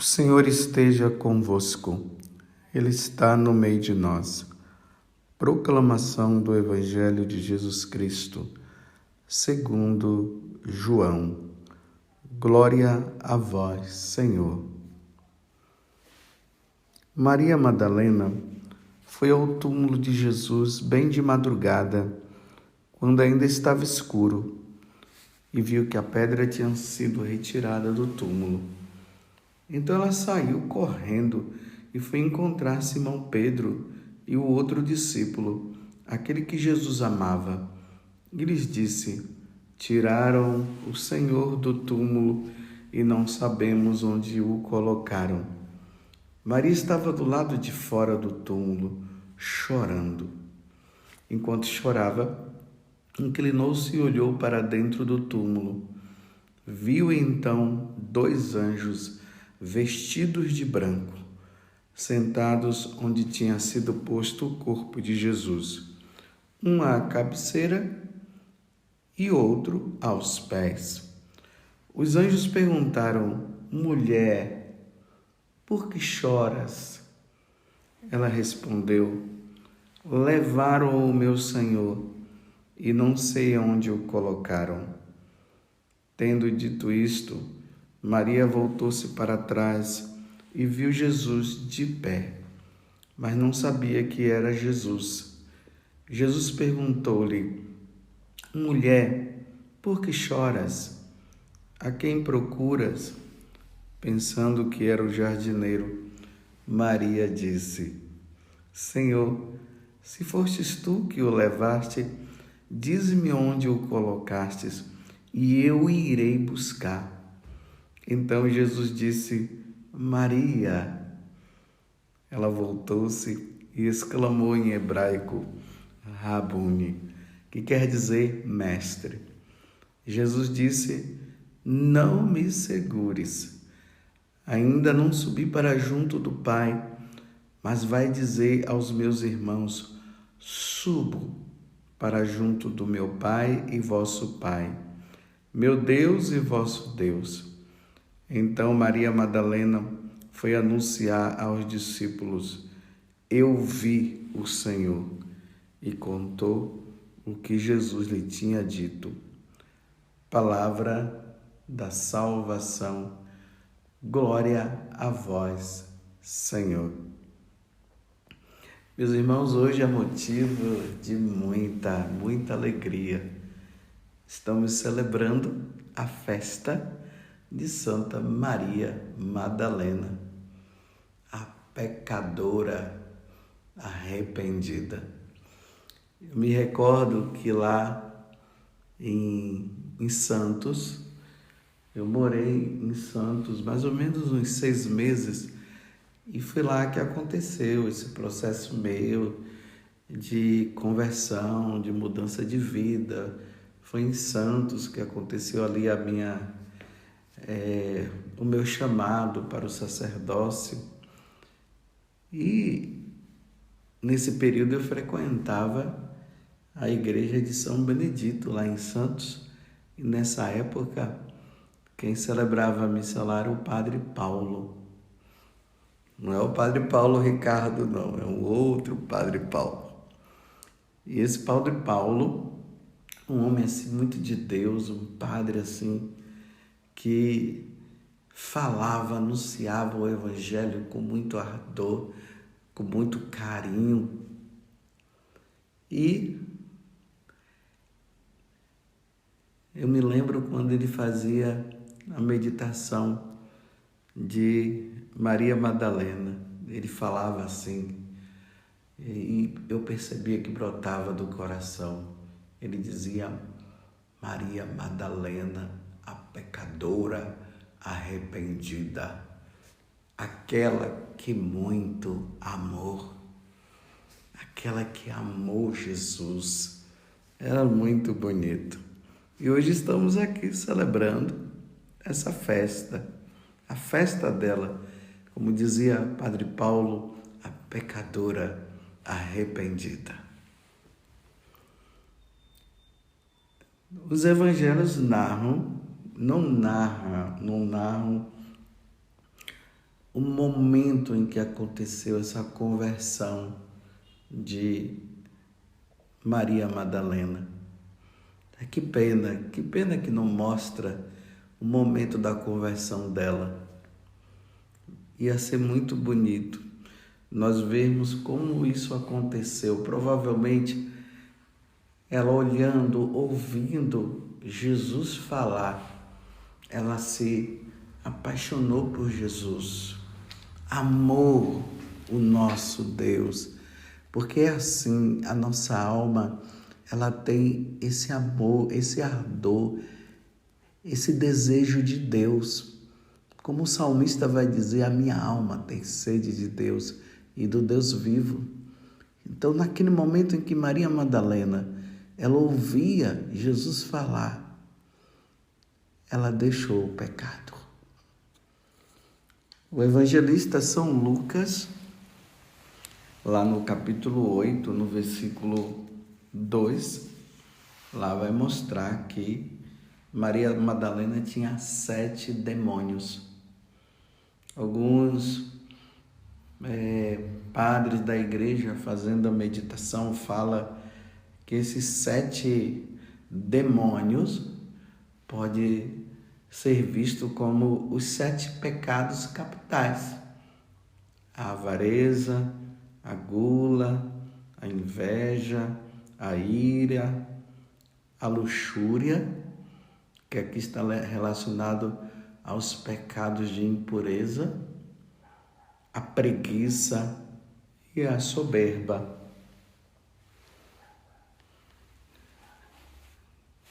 Senhor esteja convosco, Ele está no meio de nós. Proclamação do Evangelho de Jesus Cristo, segundo João. Glória a vós, Senhor. Maria Madalena foi ao túmulo de Jesus bem de madrugada, quando ainda estava escuro, e viu que a pedra tinha sido retirada do túmulo. Então ela saiu correndo e foi encontrar Simão Pedro e o outro discípulo, aquele que Jesus amava. E lhes disse: tiraram o Senhor do túmulo e não sabemos onde o colocaram. Maria estava do lado de fora do túmulo, chorando. Enquanto chorava, inclinou-se e olhou para dentro do túmulo. Viu então 2 anjos vestidos de branco, sentados onde tinha sido posto o corpo de Jesus, um à cabeceira e outro aos pés. Os anjos perguntaram: mulher, por que choras? Ela respondeu: levaram o meu Senhor e não sei onde o colocaram. Tendo dito isto, Maria voltou-se para trás e viu Jesus de pé, mas não sabia que era Jesus. Jesus perguntou-lhe: mulher, por que choras? A quem procuras? Pensando que era o jardineiro, Maria disse: Senhor, se fostes tu que o levaste, dize-me onde o colocastes, e eu irei buscar. Então Jesus disse: Maria. Ela voltou-se e exclamou em hebraico: Rabuni, que quer dizer mestre. Jesus disse: não me segures. Ainda não subi para junto do Pai, mas vai dizer aos meus irmãos: subo para junto do meu Pai e vosso Pai, meu Deus e vosso Deus. Então Maria Madalena foi anunciar aos discípulos: eu vi o Senhor, e contou o que Jesus lhe tinha dito. Palavra da salvação. Glória a vós, Senhor. Meus irmãos, hoje é motivo de muita alegria. Estamos celebrando a festa de Santa Maria Madalena, a pecadora arrependida. Eu me recordo que lá em Santos, eu morei em Santos mais ou menos uns 6 meses, e foi lá que aconteceu esse processo meu de conversão, de mudança de vida. Foi em Santos que aconteceu ali o meu chamado para o sacerdócio. E nesse período eu frequentava a igreja de São Benedito, lá em Santos. E nessa época, quem celebrava a missa lá era o Padre Paulo. Não é o Padre Paulo Ricardo, não. É um outro Padre Paulo. E esse Padre Paulo, um homem assim muito de Deus, um padre assim, que falava, anunciava o Evangelho com muito ardor, com muito carinho. E eu me lembro quando ele fazia a meditação de Maria Madalena. Ele falava assim, e eu percebia que brotava do coração. Ele dizia: Maria Madalena, a pecadora arrependida, aquela que muito amou, aquela que amou Jesus. Era muito bonito. E hoje estamos aqui celebrando essa festa, a festa dela, como dizia Padre Paulo, a pecadora arrependida. Os evangelhos não narram o momento em que aconteceu essa conversão de Maria Madalena. Que pena que não mostra o momento da conversão dela. Ia ser muito bonito nós vermos como isso aconteceu. Provavelmente ela olhando, ouvindo Jesus falar, ela se apaixonou por Jesus, amou o nosso Deus, porque é assim, a nossa alma, ela tem esse amor, esse ardor, esse desejo de Deus. Como o salmista vai dizer, a minha alma tem sede de Deus e do Deus vivo. Então, naquele momento em que Maria Madalena, ela ouvia Jesus falar, ela deixou o pecado. O evangelista São Lucas, lá no capítulo 8, no versículo 2, lá vai mostrar que Maria Madalena tinha 7 demônios. Alguns padres da igreja, fazendo a meditação, fala que esses 7 demônios pode ser visto como os 7 pecados capitais: a avareza, a gula, a inveja, a ira, a luxúria, que aqui está relacionado aos pecados de impureza, a preguiça e a soberba.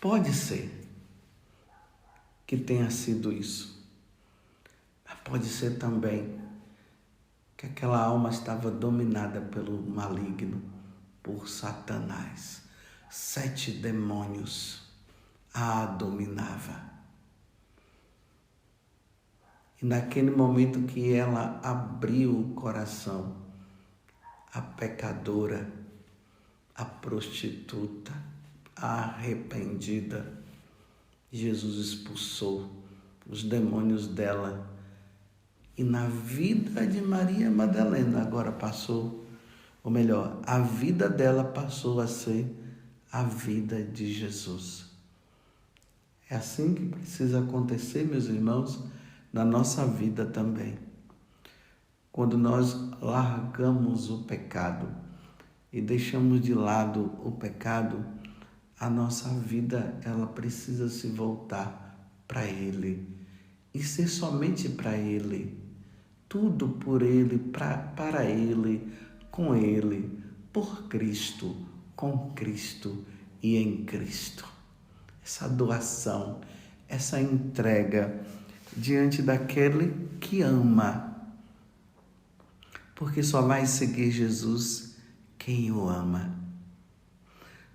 Pode ser que tenha sido isso, mas pode ser também que aquela alma estava dominada pelo maligno, por Satanás. 7 demônios a dominava. E naquele momento que ela abriu o coração, a pecadora, a prostituta, a arrependida, Jesus expulsou os demônios dela. E na vida de Maria Madalena agora passou, ou melhor, a vida dela passou a ser a vida de Jesus. É assim que precisa acontecer, meus irmãos, na nossa vida também. Quando nós largamos o pecado e deixamos de lado o pecado, a nossa vida, ela precisa se voltar para Ele e ser somente para Ele. Tudo por Ele, para Ele, com Ele, por Cristo, com Cristo e em Cristo. Essa doação, essa entrega diante daquele que ama. Porque só vai seguir Jesus quem o ama.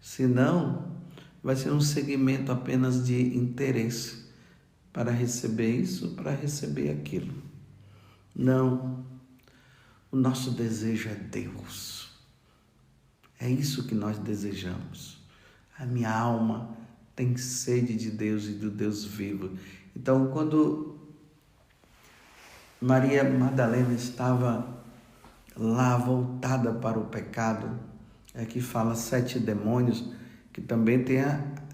Senão, vai ser um segmento apenas de interesse para receber isso, para receber aquilo. Não, o nosso desejo é Deus. É isso que nós desejamos. A minha alma tem sede de Deus e do Deus vivo. Então, quando Maria Madalena estava lá voltada para o pecado, é que fala 7 demônios, que também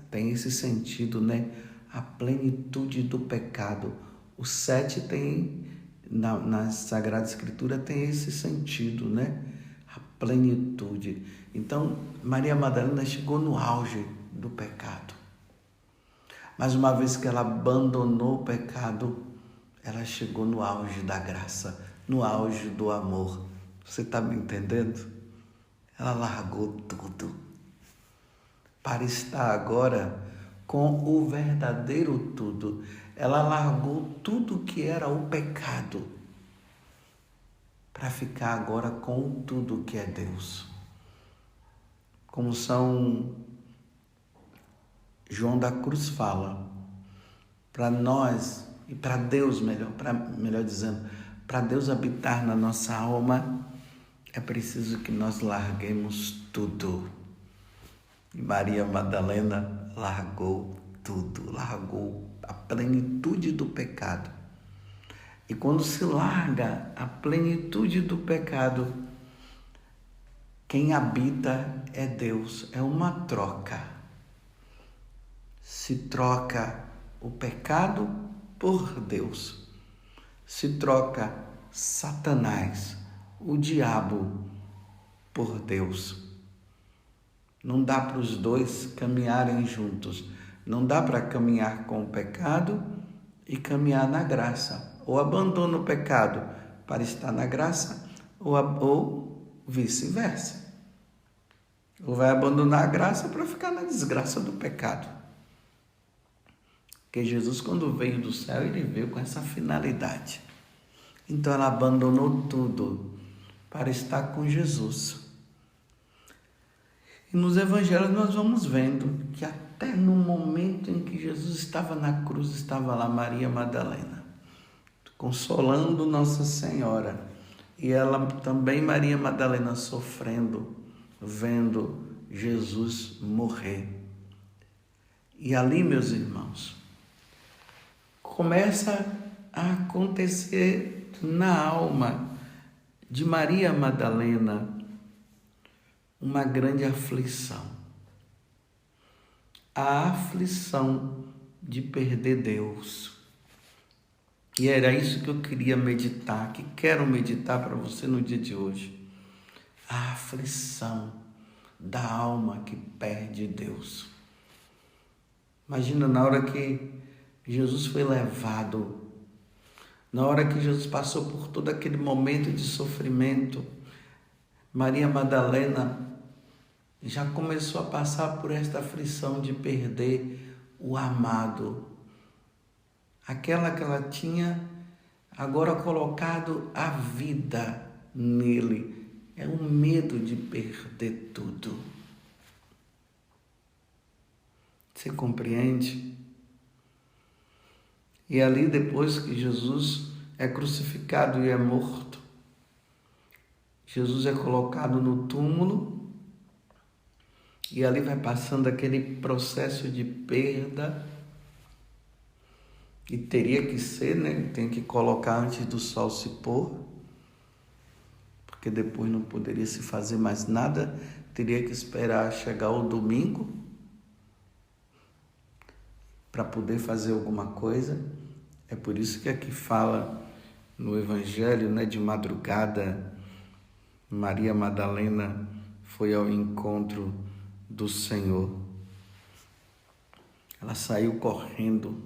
tem esse sentido, né? A plenitude do pecado. O 7 tem, na Sagrada Escritura, tem esse sentido, né? A plenitude. Então, Maria Madalena chegou no auge do pecado. Mas uma vez que ela abandonou o pecado, ela chegou no auge da graça, no auge do amor. Você está me entendendo? Ela largou tudo para estar agora com o verdadeiro tudo. Ela largou tudo que era o pecado para ficar agora com tudo que é Deus. Como São João da Cruz fala, para nós e para Deus, melhor dizendo, para Deus habitar na nossa alma, é preciso que nós larguemos tudo. E Maria Madalena largou tudo, largou a plenitude do pecado. E quando se larga a plenitude do pecado, quem habita é Deus, é uma troca. Se troca o pecado por Deus. Se troca Satanás, o diabo, por Deus. Não dá para os dois caminharem juntos. Não dá para caminhar com o pecado e caminhar na graça. Ou abandona o pecado para estar na graça, ou vice-versa. Ou vai abandonar a graça para ficar na desgraça do pecado. Porque Jesus, quando veio do céu, ele veio com essa finalidade. Então ela abandonou tudo para estar com Jesus. E nos evangelhos nós vamos vendo que até no momento em que Jesus estava na cruz, estava lá Maria Madalena, consolando Nossa Senhora. E ela também, Maria Madalena, sofrendo, vendo Jesus morrer. E ali, meus irmãos, começa a acontecer na alma de Maria Madalena uma grande aflição. A aflição de perder Deus. E era isso que eu queria meditar, que quero meditar para você no dia de hoje. A aflição da alma que perde Deus. Imagina na hora que Jesus foi levado, na hora que Jesus passou por todo aquele momento de sofrimento, Maria Madalena já começou a passar por esta aflição de perder o amado. Aquela que ela tinha agora colocado a vida nele. É o medo de perder tudo. Você compreende? E ali, depois que Jesus é crucificado e é morto, Jesus é colocado no túmulo e ali vai passando aquele processo de perda. E teria que ser, né? Tem que colocar antes do sol se pôr, porque depois não poderia se fazer mais nada. Teria que esperar chegar o domingo para poder fazer alguma coisa. É por isso que aqui fala no Evangelho, né, de madrugada, Maria Madalena foi ao encontro do Senhor. Ela saiu correndo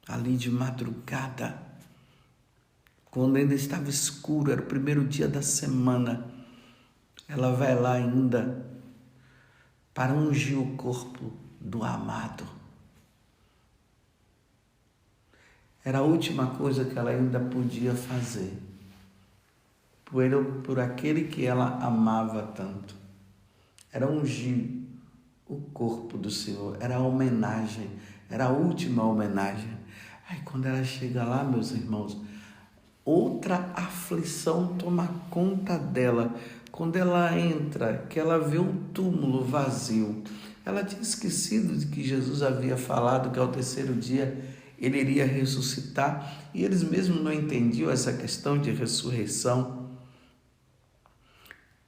ali de madrugada, quando ainda estava escuro, era o primeiro dia da semana. Ela vai lá ainda para ungir o corpo do amado. Era a última coisa que ela ainda podia fazer por aquele que ela amava tanto. Era ungir o corpo do Senhor, era a homenagem, era a última homenagem. Aí quando ela chega lá, meus irmãos, outra aflição toma conta dela. Quando ela entra, que ela vê o túmulo vazio, ela tinha esquecido de que Jesus havia falado que ao terceiro dia ele iria ressuscitar, e eles mesmos não entendiam essa questão de ressurreição.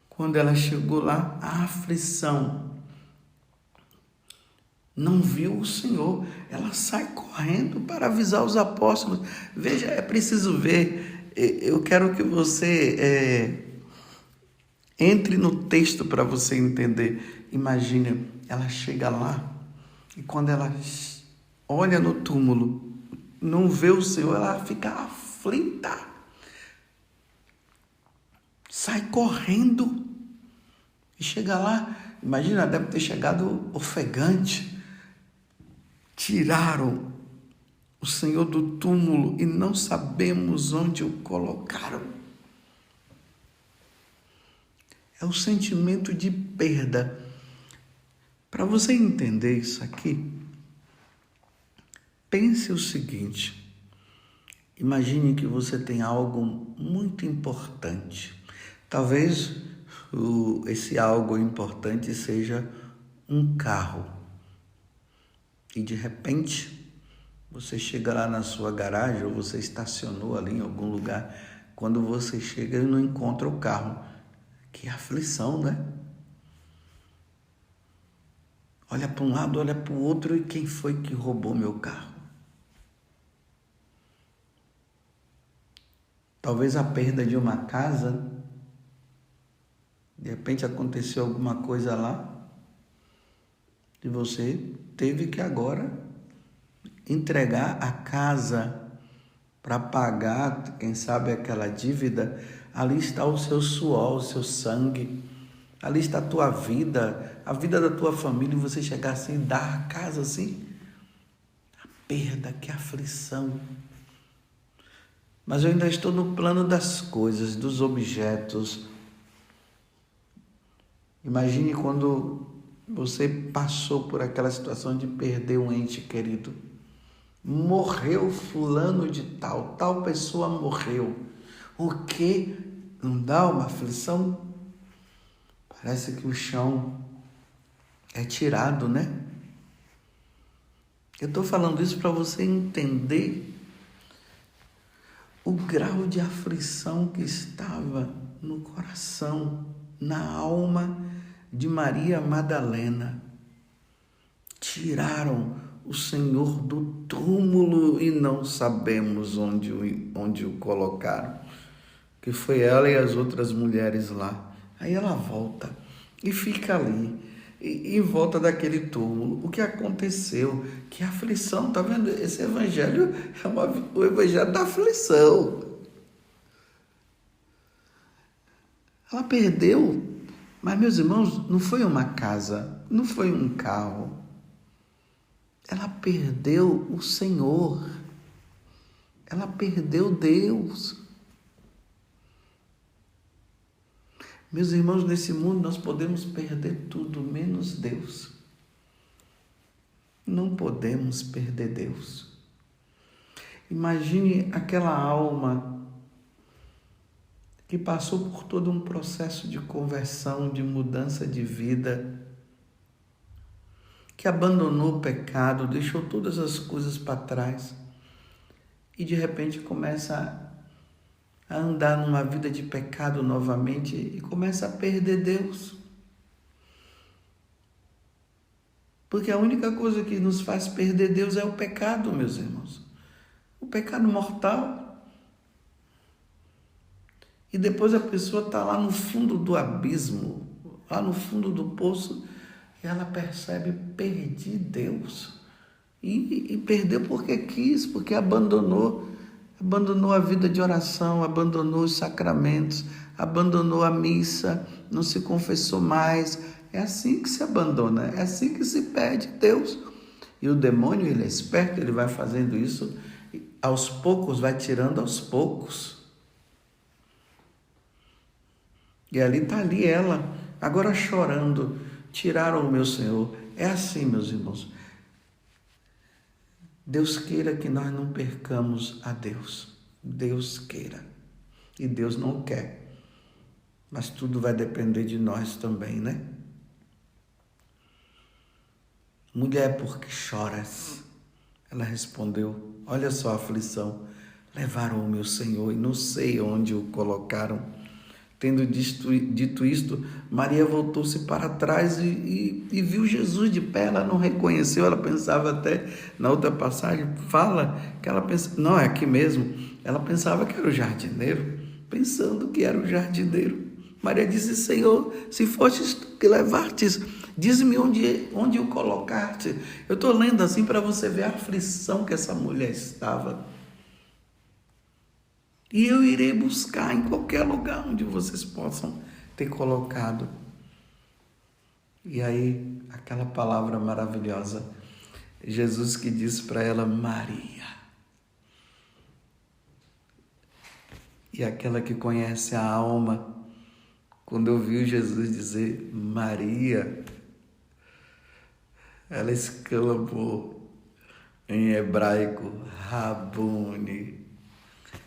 Quando ela chegou lá, a aflição, não viu o Senhor, ela sai correndo para avisar os apóstolos. Veja, é preciso ver, eu quero que você entre no texto para você entender. Imagine, ela chega lá e quando ela olha no túmulo, não vê o Senhor, ela fica aflita. Sai correndo e chega lá, imagina, deve ter chegado ofegante. Tiraram o Senhor do túmulo e não sabemos onde o colocaram. É o sentimento de perda. Para você entender isso aqui, pense o seguinte: imagine que você tem algo muito importante. Talvez esse algo importante seja um carro. E de repente, Você chega lá na sua garagem ou você estacionou ali em algum lugar. Quando você chega e não encontra o carro. Que aflição, né? Olha para um lado, olha para o outro e quem foi que roubou meu carro? Talvez a perda de uma casa. De repente aconteceu alguma coisa lá e você teve que agora entregar a casa para pagar, quem sabe, aquela dívida. Ali está o seu suor, o seu sangue, ali está a tua vida, a vida da tua família, e você chegar assim, dar a casa assim, a perda, que aflição. Mas eu ainda estou no plano das coisas, dos objetos. Imagine quando você passou por aquela situação de perder um ente querido. Morreu fulano de tal, tal pessoa morreu. O que? Não dá uma aflição? Parece que o chão é tirado, né? Eu estou falando isso para você entender o grau de aflição que estava no coração, na alma de Maria Madalena. Tiraram o Senhor do túmulo e não sabemos onde o colocaram. Que foi ela e as outras mulheres lá. Aí ela volta e fica ali, em volta daquele túmulo. O que aconteceu? Que aflição, tá vendo? Esse evangelho é o evangelho da aflição. Ela perdeu, mas meus irmãos, não foi uma casa, não foi um carro. Ela perdeu o Senhor. Ela perdeu Deus. Meus irmãos, nesse mundo nós podemos perder tudo menos Deus. Não podemos perder Deus. Imagine aquela alma que passou por todo um processo de conversão, de mudança de vida, que abandonou o pecado, deixou todas as coisas para trás e de repente começa a andar numa vida de pecado novamente e começa a perder Deus. Porque a única coisa que nos faz perder Deus é o pecado, meus irmãos. O pecado mortal. E depois a pessoa está lá no fundo do abismo, lá no fundo do poço, e ela percebe: perdi Deus. E perdeu porque quis, porque abandonou a vida de oração, abandonou os sacramentos, abandonou a missa, não se confessou mais. É assim que se abandona, é assim que se perde Deus. E o demônio, ele é esperto, ele vai fazendo isso, aos poucos, vai tirando aos poucos. E está ali ela, agora chorando: tiraram o meu Senhor. É assim, meus irmãos. Deus queira que nós não percamos a Deus. Deus queira. E Deus não quer. Mas tudo vai depender de nós também, né? Mulher, por que choras? Ela respondeu: olha só a aflição. Levaram o meu Senhor e não sei onde o colocaram. Tendo dito isto, Maria voltou-se para trás e viu Jesus de pé. Ela não reconheceu, ela pensava até, na outra passagem, fala que ela pensa, não, é aqui mesmo, ela pensava que era o jardineiro, pensando que era o jardineiro. Maria disse: Senhor, se fostes tu que levartes, diz-me onde o colocaste. Eu estou lendo assim para você ver a aflição que essa mulher estava. E eu irei buscar em qualquer lugar onde vocês possam ter colocado. E aí, aquela palavra maravilhosa, Jesus que disse para ela: Maria. E aquela que conhece a alma, quando ouviu Jesus dizer Maria, ela exclamou em hebraico: Rabuni.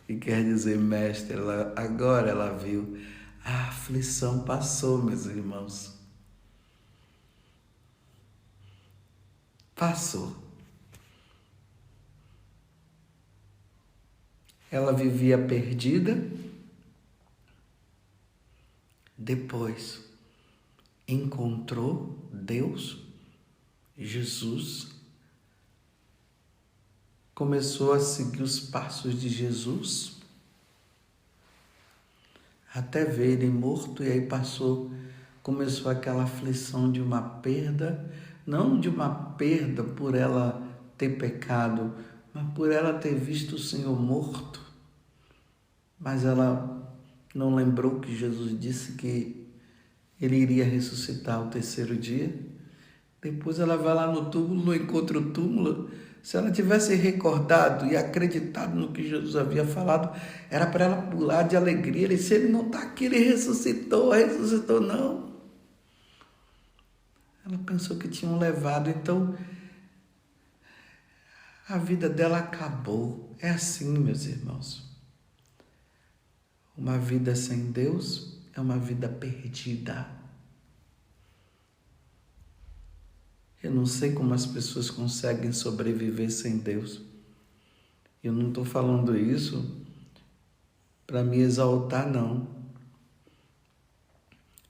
E quer dizer mestre. Agora ela viu. A aflição passou, meus irmãos. Passou. ela vivia perdida. Depois encontrou Deus, Jesus, começou a seguir os passos de Jesus, até ver ele morto, e aí começou aquela aflição de uma perda, não de uma perda por ela ter pecado, mas por ela ter visto o Senhor morto. Mas ela não lembrou que Jesus disse que ele iria ressuscitar ao terceiro dia. Depois ela vai lá no túmulo, não encontra o túmulo. Se ela tivesse recordado e acreditado no que Jesus havia falado, era para ela pular de alegria. Ele disse, ele não está aqui, ele ressuscitou não. Ela pensou que tinham levado, então a vida dela acabou. É assim, meus irmãos. Uma vida sem Deus é uma vida perdida. Eu não sei como as pessoas conseguem sobreviver sem Deus. Eu não estou falando isso para me exaltar, não.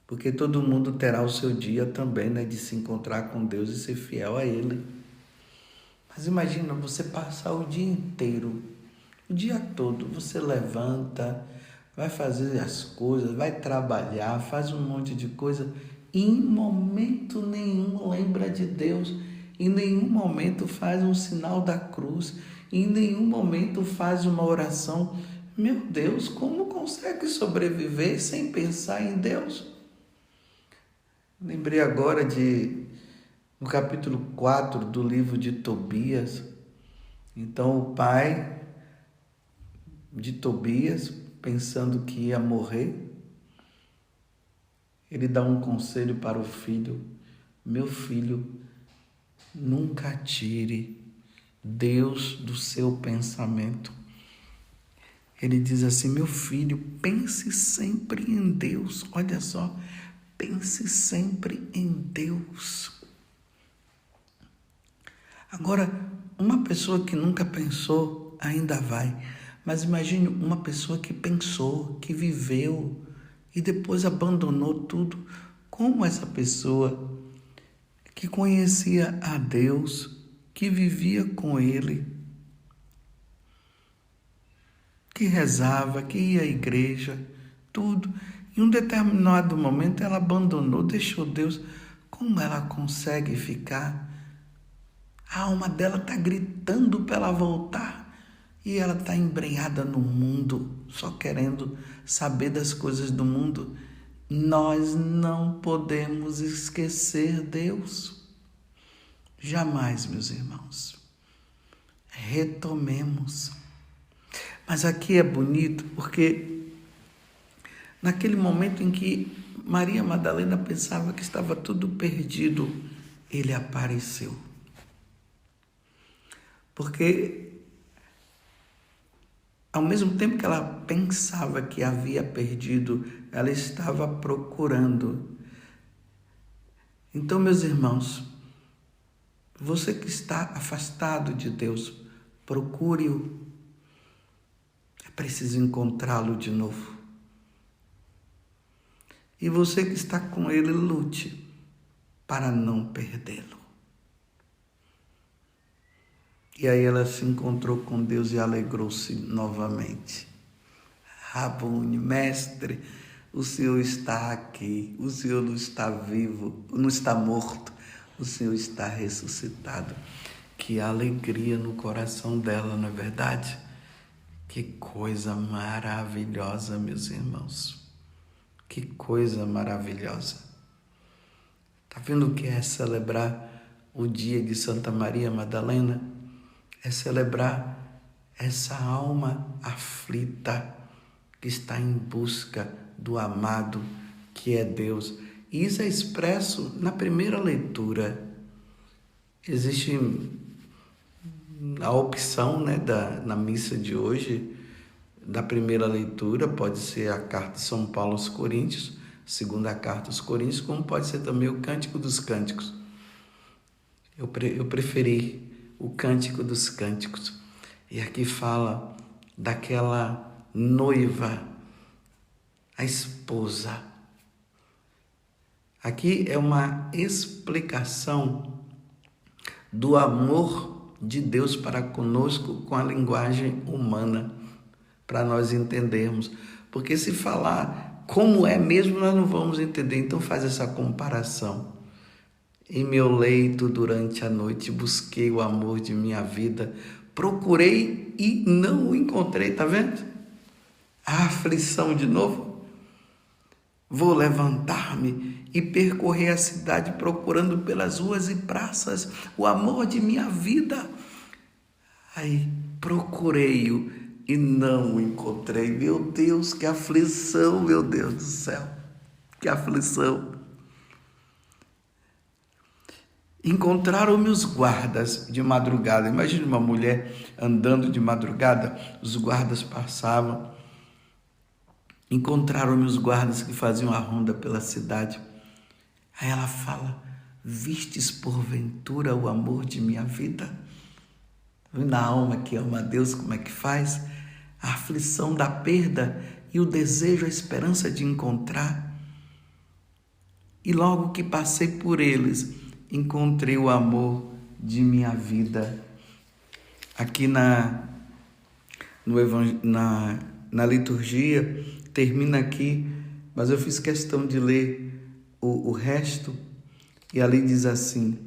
Porque todo mundo terá o seu dia também, né, de se encontrar com Deus e ser fiel a Ele. Mas imagina você passar o dia inteiro, o dia todo, você levanta, vai fazer as coisas, vai trabalhar, faz um monte de coisa, e em momento nenhum lembra de Deus, em nenhum momento faz um sinal da cruz, em nenhum momento faz uma oração. Meu Deus, como consegue sobreviver sem pensar em Deus? Lembrei agora no capítulo 4 do livro de Tobias. Então o pai de Tobias, pensando que ia morrer, ele dá um conselho para o filho: meu filho, nunca tire Deus do seu pensamento. Ele diz assim: meu filho, pense sempre em Deus. Olha só, pense sempre em Deus. Agora, uma pessoa que nunca pensou ainda vai, mas imagine uma pessoa que pensou, que viveu e depois abandonou tudo. Como essa pessoa que conhecia a Deus, que vivia com Ele, que rezava, que ia à igreja, tudo. Em um determinado momento ela abandonou, deixou Deus. Como ela consegue ficar? A alma dela está gritando para ela voltar e ela está embrenhada no mundo, só querendo saber das coisas do mundo. Nós não podemos esquecer Deus. Jamais, meus irmãos. Retomemos. Mas aqui é bonito porque naquele momento em que Maria Madalena pensava que estava tudo perdido, ele apareceu. Porque ao mesmo tempo que ela pensava que havia perdido, ela estava procurando. Então, meus irmãos, você que está afastado de Deus, procure-o. É preciso encontrá-lo de novo. E você que está com ele, lute para não perdê-lo. E aí ela se encontrou com Deus e alegrou-se novamente. Rabone, mestre, o Senhor está aqui, o Senhor não está vivo, não está morto, o Senhor está ressuscitado. Que alegria no coração dela, não é verdade? Que coisa maravilhosa, meus irmãos. Que coisa maravilhosa. Está vendo o que é celebrar o dia de Santa Maria Madalena? É celebrar essa alma aflita que está em busca do amado que é Deus. E isso é expresso na primeira leitura. Existe a opção, né, na missa de hoje, da primeira leitura, pode ser a carta de São Paulo aos Coríntios, segunda carta aos Coríntios, como pode ser também o Cântico dos Cânticos. Eu preferi o Cântico dos Cânticos. E aqui fala daquela noiva, a esposa. Aqui é uma explicação do amor de Deus para conosco com a linguagem humana, para nós entendermos. Porque se falar como é mesmo, nós não vamos entender. Então faz essa comparação. Em meu leito durante a noite busquei o amor de minha vida, procurei e não o encontrei, tá vendo? A aflição de novo. Vou levantar-me e percorrer a cidade procurando pelas ruas e praças o amor de minha vida. Aí procurei-o e não o encontrei. Meu Deus, que aflição, meu Deus do céu, que aflição. Encontraram-me os guardas de madrugada. Imagine uma mulher andando de madrugada, os guardas passavam. Encontraram-me os guardas que faziam a ronda pela cidade. Aí ela fala: vistes porventura o amor de minha vida? Na alma que ama a Deus, como é que faz? A aflição da perda e o desejo, a esperança de encontrar. E logo que passei por eles, encontrei o amor de minha vida. Aqui na liturgia, termina aqui, mas eu fiz questão de ler o resto, e ali diz assim: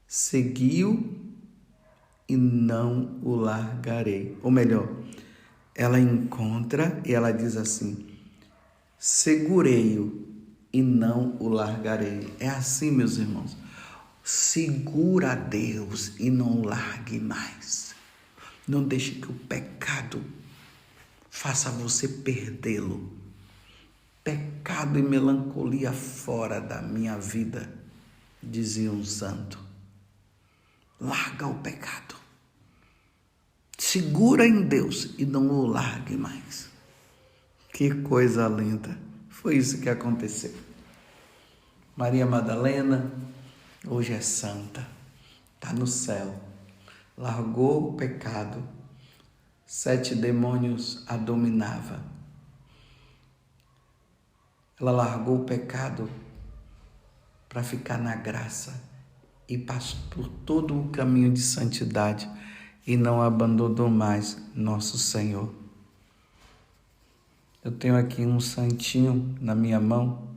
segui-o e não o largarei. Ou melhor, ela encontra e ela diz assim: segurei-o e não o largarei. É assim, meus irmãos. Segura a Deus e não largue mais. Não deixe que o pecado faça você perdê-lo. Pecado e melancolia fora da minha vida, dizia um santo. Larga o pecado. Segura em Deus e não o largue mais. Que coisa linda. Foi isso que aconteceu. Maria Madalena hoje é santa, está no céu, largou o pecado, 7 demônios a dominava. Ela largou o pecado para ficar na graça e passou por todo o caminho de santidade e não abandonou mais nosso Senhor. Eu tenho aqui um santinho na minha mão,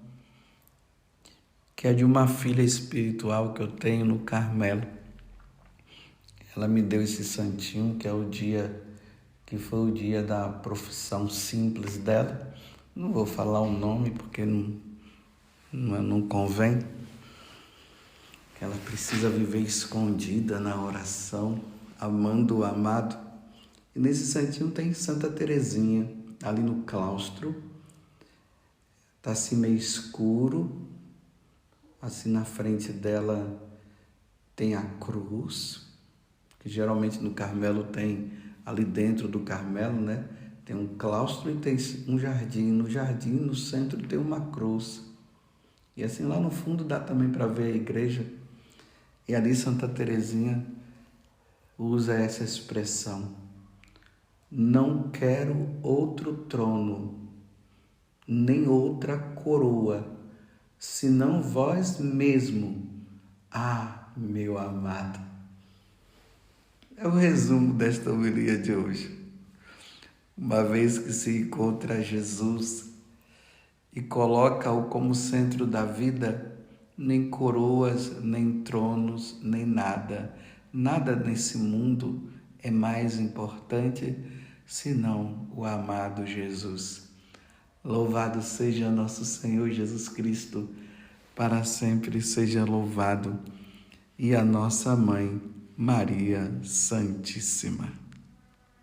que é de uma filha espiritual que eu tenho no Carmelo. Ela me deu esse santinho, que foi o dia da profissão simples dela. Não vou falar o nome porque não convém. Ela precisa viver escondida na oração, amando o amado. E nesse santinho tem Santa Teresinha, ali no claustro. Está assim meio escuro. Assim na frente dela tem a cruz, que geralmente no Carmelo tem, ali dentro do Carmelo, né? Tem um claustro e tem um jardim. No jardim, no centro, tem uma cruz. E assim lá no fundo dá também para ver a igreja. E ali Santa Teresinha usa essa expressão: não quero outro trono, nem outra coroa, senão vós mesmo, meu amado. É o resumo desta homilia de hoje. Uma vez que se encontra Jesus e coloca-o como centro da vida, nem coroas, nem tronos, nem nada nesse mundo é mais importante senão o amado Jesus. Louvado seja nosso Senhor Jesus Cristo, para sempre seja louvado, e a nossa Mãe, Maria Santíssima.